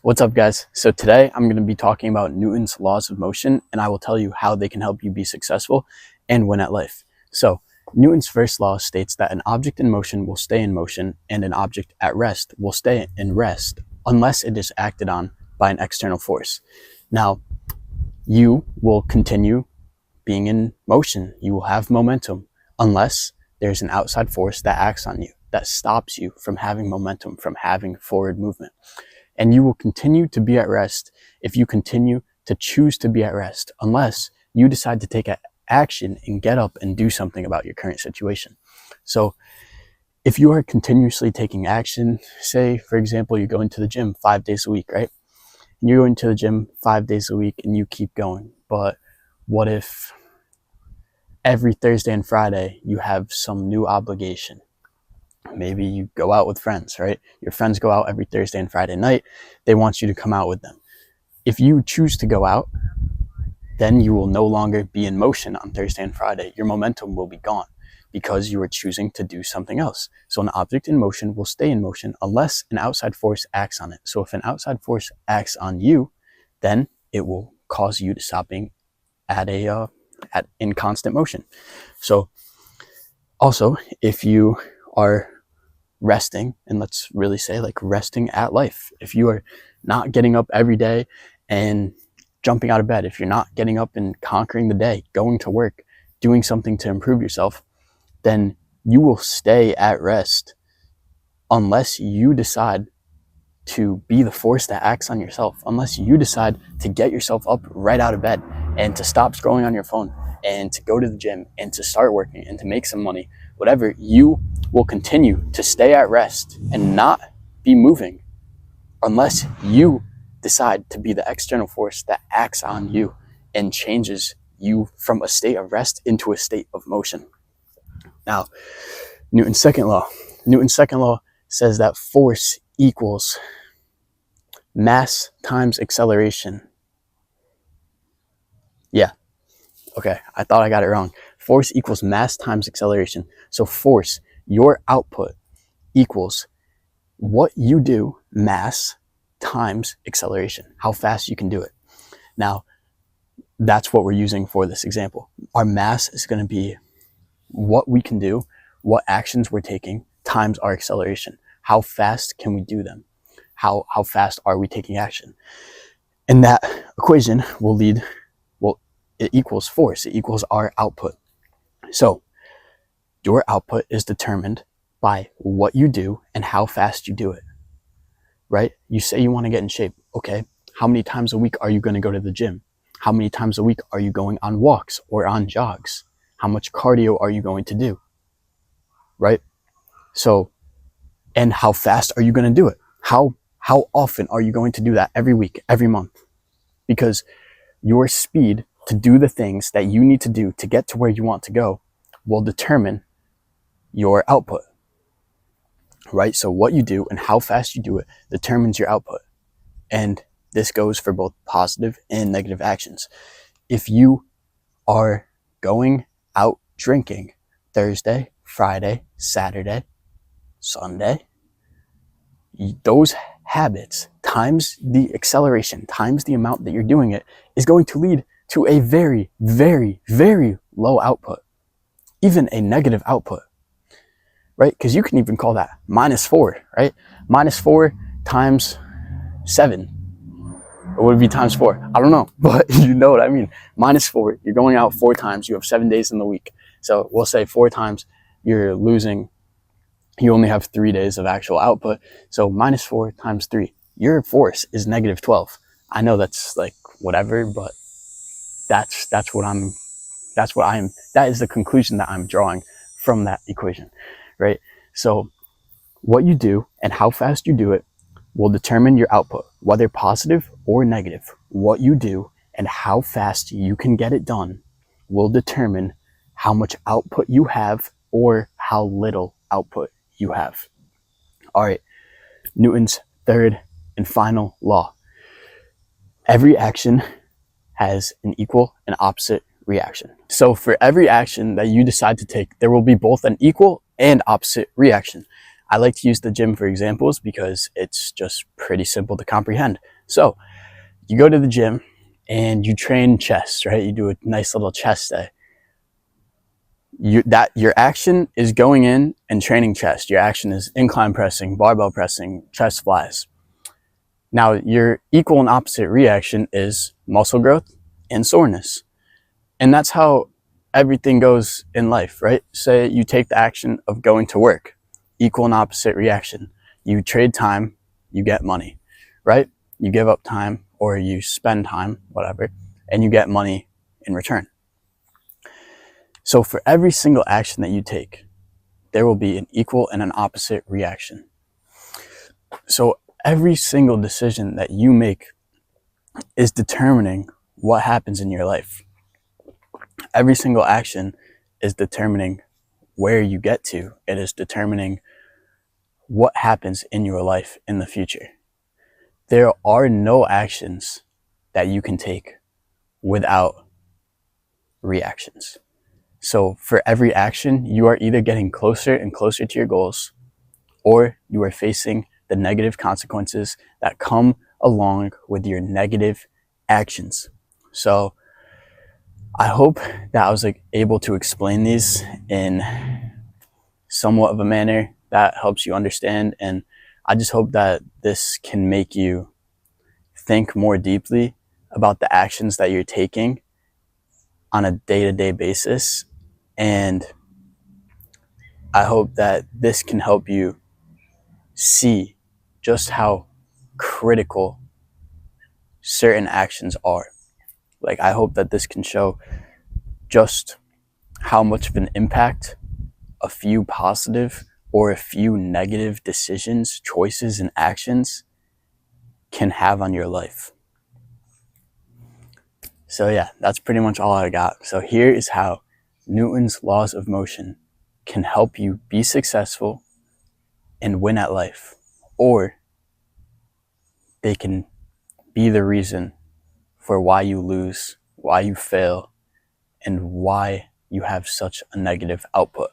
What's up, guys? So today I'm going to be talking about Newton's laws of motion, and I will tell you how they can help you be successful and win at life. So Newton's first law states that an object in motion will stay in motion and an object at rest will stay in rest unless it is acted on by an external force. Now, you will continue being in motion. You will have momentum unless there's an outside force that acts on you, that stops you from having momentum, from having forward movement. And you will continue to be at rest if you continue to choose to be at rest, unless you decide to take action and get up and do something about your current situation. So if you are continuously taking action, say, for example, you go into the gym 5 days a week, right? And you go into the gym 5 days a week and you keep going. But what if every Thursday and Friday you have some new obligation? Maybe you go out with friends, right? Your friends go out every Thursday and Friday night. They want you to come out with them. If you choose to go out, then you will no longer be in motion on Thursday and Friday. Your momentum will be gone because you are choosing to do something else. So an object in motion will stay in motion unless an outside force acts on it. So if an outside force acts on you, then it will cause you to stop being in constant motion. So also, if you are resting, and let's really say like resting at life, if you are not getting up every day and jumping out of bed, if you're not getting up and conquering the day, going to work, doing something to improve yourself, then you will stay at rest unless you decide to be the force that acts on yourself, unless you decide to get yourself up right out of bed and to stop scrolling on your phone and to go to the gym and to start working and to make some money. Whatever, you will continue to stay at rest and not be moving unless you decide to be the external force that acts on you and changes you from a state of rest into a state of motion. Now, Newton's second law says that force equals mass times acceleration. Yeah, okay, I thought I got it wrong. Force equals mass times acceleration. So force, your output, equals what you do, mass, times acceleration, how fast you can do it. Now, that's what we're using for this example. Our mass is going to be what we can do, what actions we're taking, times our acceleration. How fast can we do them? How fast are we taking action? And that equation it equals force. It equals our output. So your output is determined by what you do and how fast you do it, right? You say you want to get in shape. Okay, how many times a week are you going to go to the gym? How many times a week are you going on walks or on jogs? How much cardio are you going to do, right? So, and how fast are you going to do it? How often are you going to do that? Every week, every month? Because your speed to do the things that you need to do to get to where you want to go will determine your output, right? So what you do and how fast you do it determines your output. And this goes for both positive and negative actions. If you are going out drinking Thursday, Friday, Saturday, Sunday, those habits times the acceleration, times the amount that you're doing it, is going to lead to a very, very, very low output, even a negative output, right? Because you can even call that -4, right? -4 times 7. Or would it be times 4? I don't know, but you know what I mean. -4, you're going out 4 times, you have 7 days in the week. So we'll say 4 times, you're losing, you only have 3 days of actual output. So -4 times 3, your force is -12. I know that's like whatever, but that is the conclusion that I'm drawing from that equation, right? So what you do and how fast you do it will determine your output, whether positive or negative. What you do and how fast you can get it done will determine how much output you have or how little output you have. All right, Newton's third and final law. Every action has an equal and opposite reaction. So for every action that you decide to take, there will be both an equal and opposite reaction. I like to use the gym for examples because it's just pretty simple to comprehend. So you go to the gym and you train chest, right? You do a nice little chest day. Your action is going in and training chest. Your action is incline pressing, barbell pressing, chest flies. Now your equal and opposite reaction is muscle growth and soreness. And that's how everything goes in life, right? Say you take the action of going to work, equal and opposite reaction. You trade time, you get money, right? You give up time or you spend time, whatever, and you get money in return. So for every single action that you take, there will be an equal and an opposite reaction. So every single decision that you make is determining what happens in your life. Every single action is determining where you get to. It is determining what happens in your life in the future. There are no actions that you can take without reactions. So for every action, you are either getting closer and closer to your goals, or you are facing the negative consequences that come along with your negative actions. So I hope that I was able to explain these in somewhat of a manner that helps you understand. And I just hope that this can make you think more deeply about the actions that you're taking on a day-to-day basis. And I hope that this can help you see just how critical certain actions are. Like, I hope that this can show just how much of an impact a few positive or a few negative decisions, choices, and actions can have on your life. So yeah, that's pretty much all I got. So here is how Newton's laws of motion can help you be successful and win at life, or they can be the reason for why you lose, why you fail, and why you have such a negative output.